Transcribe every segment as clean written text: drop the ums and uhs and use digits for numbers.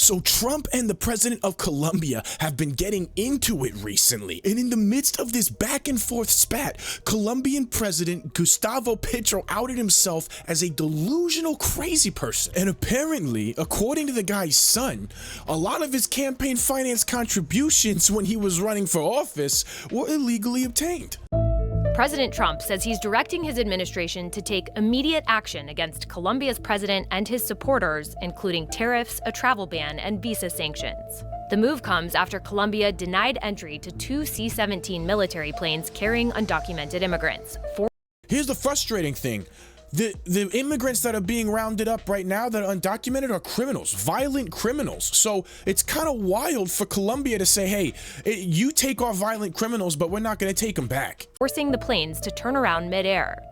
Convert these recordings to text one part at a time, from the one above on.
So Trump and the president of Colombia have been getting into it recently. And in the midst of this back and forth spat, Colombian President Gustavo Petro outed himself as a delusional crazy person. And apparently, according to the guy's son, a lot of his campaign finance contributions when he was running for office were illegally obtained. President Trump says he's directing his administration to take immediate action against Colombia's president and his supporters, including tariffs, a travel ban, and visa sanctions. The move comes after Colombia denied entry to 2 C-17 military planes carrying undocumented immigrants. Here's the frustrating thing. The immigrants that are being rounded up right now that are undocumented are criminals, violent criminals. So it's kind of wild for Colombia to say, hey, you take our violent criminals, but we're not going to take them back. Forcing the planes to turn around midair.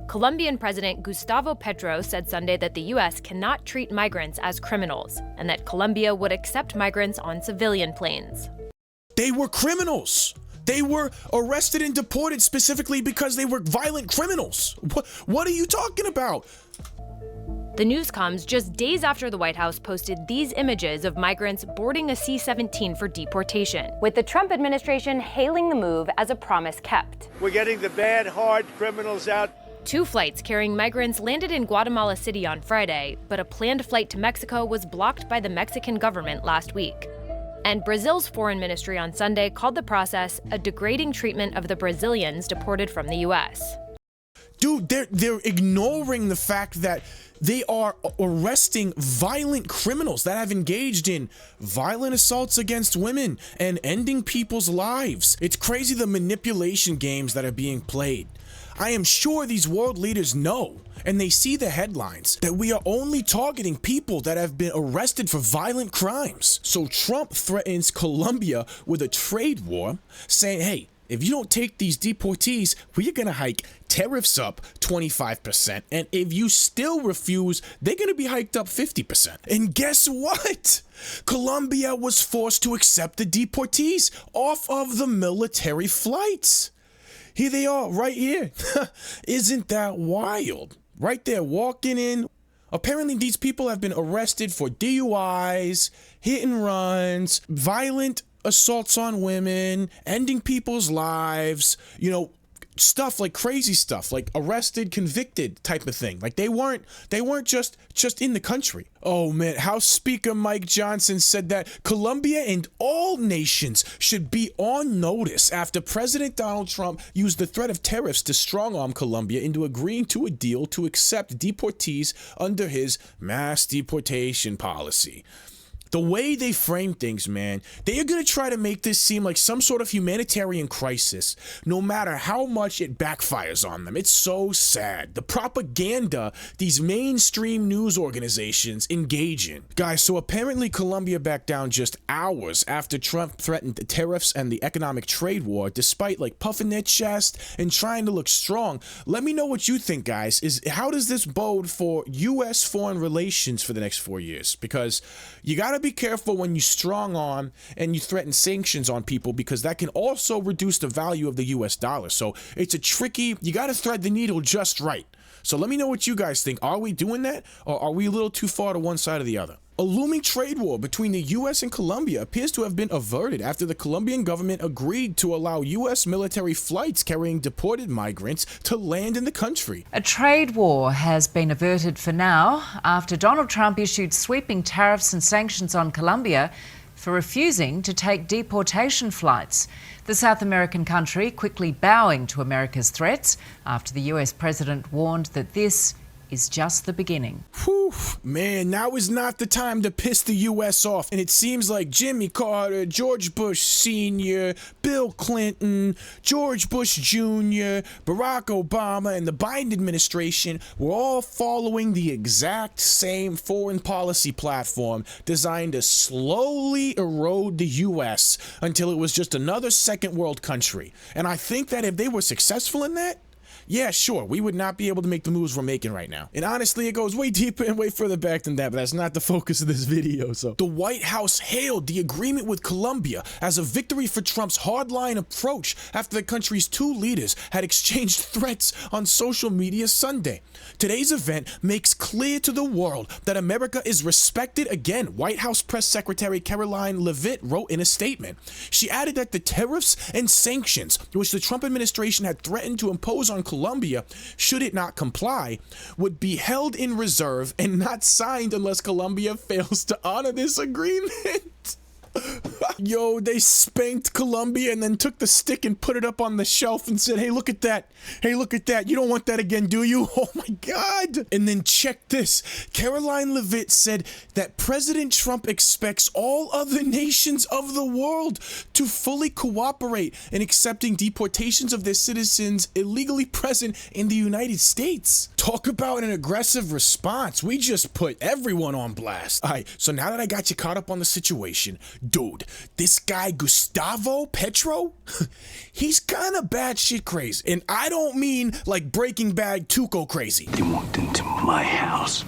Colombian President Gustavo Petro said Sunday that the U.S. cannot treat migrants as criminals and that Colombia would accept migrants on civilian planes. They were criminals. They were arrested and deported specifically because they were violent criminals. What are you talking about? The news comes just days after the White House posted these images of migrants boarding a C-17 for deportation, with the Trump administration hailing the move as a promise kept. We're getting the bad, hard criminals out. 2 flights carrying migrants landed in Guatemala City on Friday, but a planned flight to Mexico was blocked by the Mexican government last week. And Brazil's foreign ministry on Sunday called the process a degrading treatment of the Brazilians deported from the U.S. Dude, they're ignoring the fact that they are arresting violent criminals that have engaged in violent assaults against women and ending people's lives. It's crazy the manipulation games that are being played. I am sure these world leaders know, and they see the headlines, that we are only targeting people that have been arrested for violent crimes. So Trump threatens Colombia with a trade war, saying, hey, if you don't take these deportees, we're going to hike tariffs up 25%. And if you still refuse, they're going to be hiked up 50%. And guess what? Colombia was forced to accept the deportees off of the military flights. Here they are, right here. Isn't that wild? Right there, walking in. Apparently, these people have been arrested for DUIs, hit and runs, violent assaults on women, ending people's lives, stuff like crazy stuff, like arrested, convicted type of thing. Like they weren't just in the country. Oh man, House Speaker Mike Johnson said that Colombia and all nations should be on notice after President Donald Trump used the threat of tariffs to strong-arm Colombia into agreeing to a deal to accept deportees under his mass deportation policy. The way they frame things, man, they are going to try to make this seem like some sort of humanitarian crisis, no matter how much it backfires on them. It's so sad. The propaganda these mainstream news organizations engage in. Guys, so apparently Colombia backed down just hours after Trump threatened the tariffs and the economic trade war, despite puffing their chest and trying to look strong. Let me know what you think, guys. How does this bode for U.S. foreign relations for the next 4 years? Because you got to be careful when you strong arm and you threaten sanctions on people, because that can also reduce the value of the US dollar. So it's you got to thread the needle just right. So let me know what you guys think. Are we doing that, or are we a little too far to one side or the other? A looming trade war between the U.S. and Colombia appears to have been averted after the Colombian government agreed to allow U.S. military flights carrying deported migrants to land in the country. A trade war has been averted for now after Donald Trump issued sweeping tariffs and sanctions on Colombia for refusing to take deportation flights. The South American country quickly bowing to America's threats after the U.S. president warned that this is just the beginning. Whew, man, now is not the time to piss the U.S. off. And it seems like Jimmy Carter, George Bush Sr., Bill Clinton, George Bush Jr., Barack Obama, and the Biden administration were all following the exact same foreign policy platform designed to slowly erode the U.S. until it was just another second world country. And I think that if they were successful in that, yeah, sure, we would not be able to make the moves we're making right now. And honestly, it goes way deeper and way further back than that, but that's not the focus of this video. So the White House hailed the agreement with Colombia as a victory for Trump's hardline approach after the country's two leaders had exchanged threats on social media Sunday. Today's event makes clear to the world that America is respected again, White House Press Secretary Caroline Leavitt wrote in a statement. She added that the tariffs and sanctions, which the Trump administration had threatened to impose on Colombia, should it not comply, would be held in reserve and not signed unless Colombia fails to honor this agreement. Yo, they spanked Colombia and then took the stick and put it up on the shelf and said, hey, look at that. Hey, look at that. You don't want that again, do you? Oh my God. And then check this. Caroline Leavitt said that President Trump expects all other nations of the world to fully cooperate in accepting deportations of their citizens illegally present in the United States. Talk about an aggressive response. We just put everyone on blast. All right, so now that I got you caught up on the situation, dude, this guy Gustavo Petro, he's kind of batshit crazy. And I don't mean like Breaking Bad Tuco crazy. They walked into my house.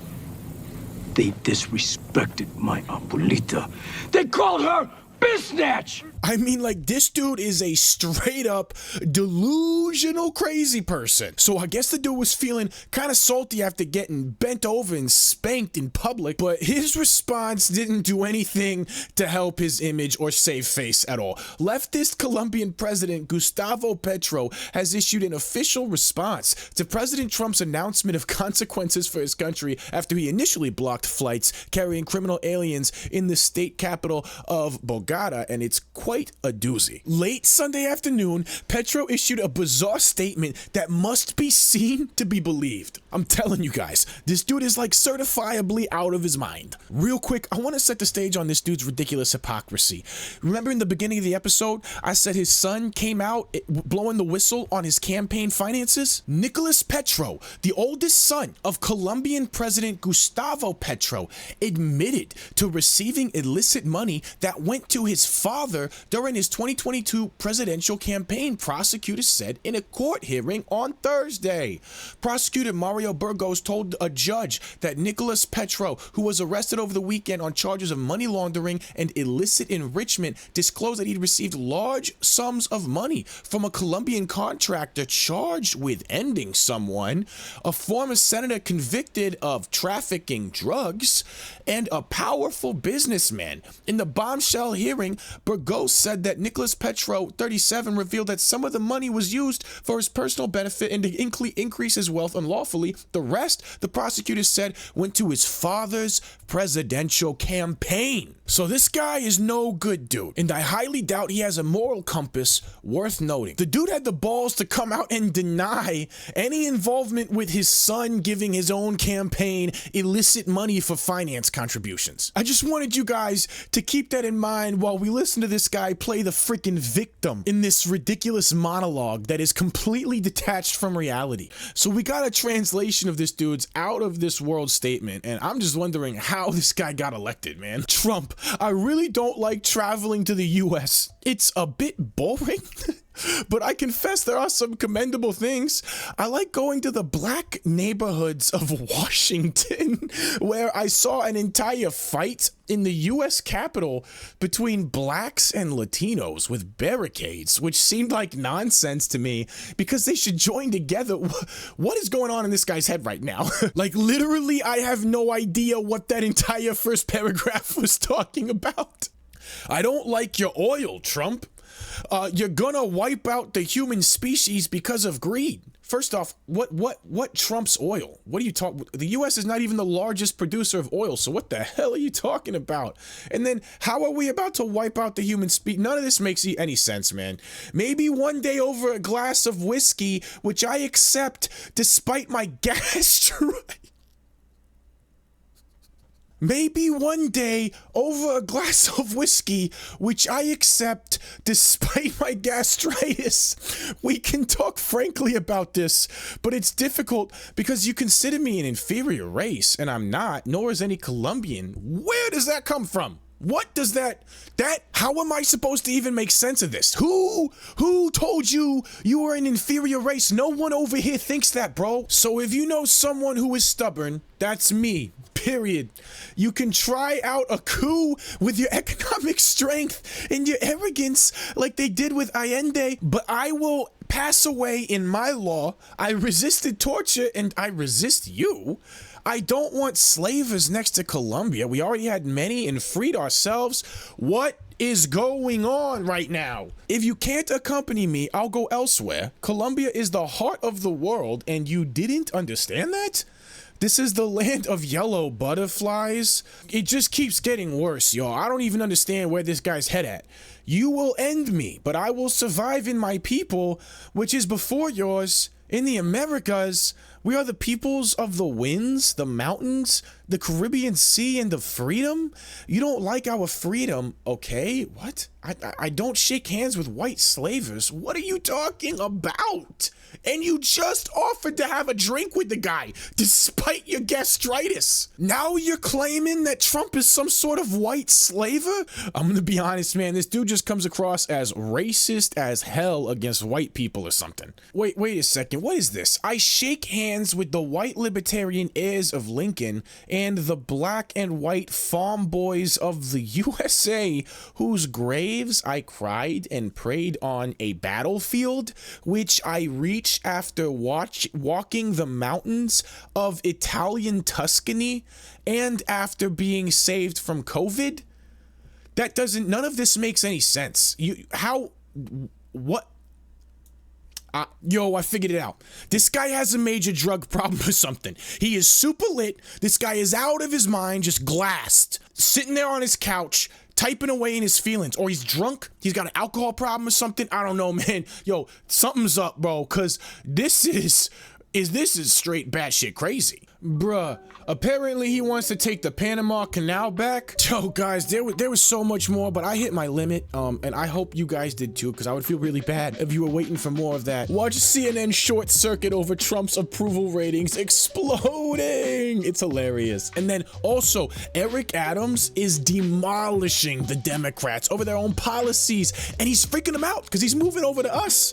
They disrespected my abuelita. They called her Biznatch! I mean, like, this dude is a straight up delusional crazy person. So I guess the dude was feeling kind of salty after getting bent over and spanked in public, but his response didn't do anything to help his image or save face at all. Leftist Colombian President Gustavo Petro has issued an official response to President Trump's announcement of consequences for his country after he initially blocked flights carrying criminal aliens in the state capital of Bogota, and it's quite a doozy. Late Sunday afternoon, Petro issued a bizarre statement that must be seen to be believed. I'm telling you guys, this dude is like certifiably out of his mind. Real quick, I want to set the stage on this dude's ridiculous hypocrisy. Remember in the beginning of the episode, I said his son came out blowing the whistle on his campaign finances? Nicolas Petro, the oldest son of Colombian President Gustavo Petro, admitted to receiving illicit money that went to his father during his 2022 presidential campaign, prosecutors said in a court hearing on Thursday. Prosecutor Mario Burgos told a judge that Nicolas Petro, who was arrested over the weekend on charges of money laundering and illicit enrichment, disclosed that he'd received large sums of money from a Colombian contractor charged with ending someone, a former senator convicted of trafficking drugs, and a powerful businessman. In the bombshell hearing, Burgos said that Nicolas Petro, 37, revealed that some of the money was used for his personal benefit and to increase his wealth unlawfully. The rest, the prosecutor said, went to his father's presidential campaign. So this guy is no good dude, and I highly doubt he has a moral compass worth noting. The dude had the balls to come out and deny any involvement with his son giving his own campaign illicit money for finance contributions. I just wanted you guys to keep that in mind while we listen to this guy play the freaking victim in this ridiculous monologue that is completely detached from reality. So we got a translation of this dude's out of this world statement, and I'm just wondering how this guy got elected, man. Trump, I really don't like traveling to the US. It's a bit boring. But I confess there are some commendable things. I like going to the black neighborhoods of Washington, where I saw an entire fight in the US Capitol between blacks and Latinos with barricades, which seemed like nonsense to me because they should join together. What is going on in this guy's head right now? Like, literally, I have no idea what that entire first paragraph was talking about. I don't like your oil, Trump. You're gonna wipe out the human species because of greed. First off, what trumps oil? What are you talking? The U.S. is not even the largest producer of oil, so what the hell are you talking about? And then, how are we about to wipe out the human species? None of this makes any sense, man. Maybe one day over a glass of whiskey, which I accept despite my gastritis. Maybe one day, over a glass of whiskey, which I accept despite my gastritis, we can talk frankly about this, but it's difficult because you consider me an inferior race, and I'm not, nor is any Colombian. Where does that come from? What does how am I supposed to even make sense of this? Who told you you were an inferior race? No one over here thinks that, bro. So if you know someone who is stubborn, that's me. Period. You can try out a coup with your economic strength and your arrogance like they did with Allende, but I will pass away in my law. I resisted torture and I resist you. I don't want slavers next to Colombia. We already had many and freed ourselves. What is going on right now? If you can't accompany me, I'll go elsewhere. Colombia is the heart of the world, and you didn't understand that? This is the land of yellow butterflies. It just keeps getting worse, y'all. I don't even understand where this guy's head at. You will end me, but I will survive in my people, which is before yours. In the Americas, we are the peoples of the winds, the mountains, the Caribbean Sea, and the freedom. You don't like our freedom, okay? What? I don't shake hands with white slavers. What are you talking about? And you just offered to have a drink with the guy, despite your gastritis. Now you're claiming that Trump is some sort of white slaver? I'm gonna be honest, man. This dude just comes across as racist as hell against white people or something. Wait a second. What is this? I shake hands with the white libertarian heirs of Lincoln and the black and white farm boys of the USA, whose graves I cried and prayed on a battlefield, which I reached after walking the mountains of Italian Tuscany and after being saved from COVID? None of this makes any sense. What? Yo, I figured it out. This guy has a major drug problem or something. He is super lit. This guy is out of his mind, just glassed, sitting there on his couch, typing away in his feelings. Or he's drunk. He's got an alcohol problem or something. I don't know, man. Yo, something's up, bro, because this is straight batshit crazy. Bruh, apparently he wants to take the Panama Canal back. Yo, guys, there was so much more, but I hit my limit, and I hope you guys did too, because I would feel really bad if you were waiting for more of that. Watch CNN short circuit over Trump's approval ratings exploding. It's hilarious. And then also, Eric Adams is demolishing the Democrats over their own policies, and he's freaking them out because he's moving over to us.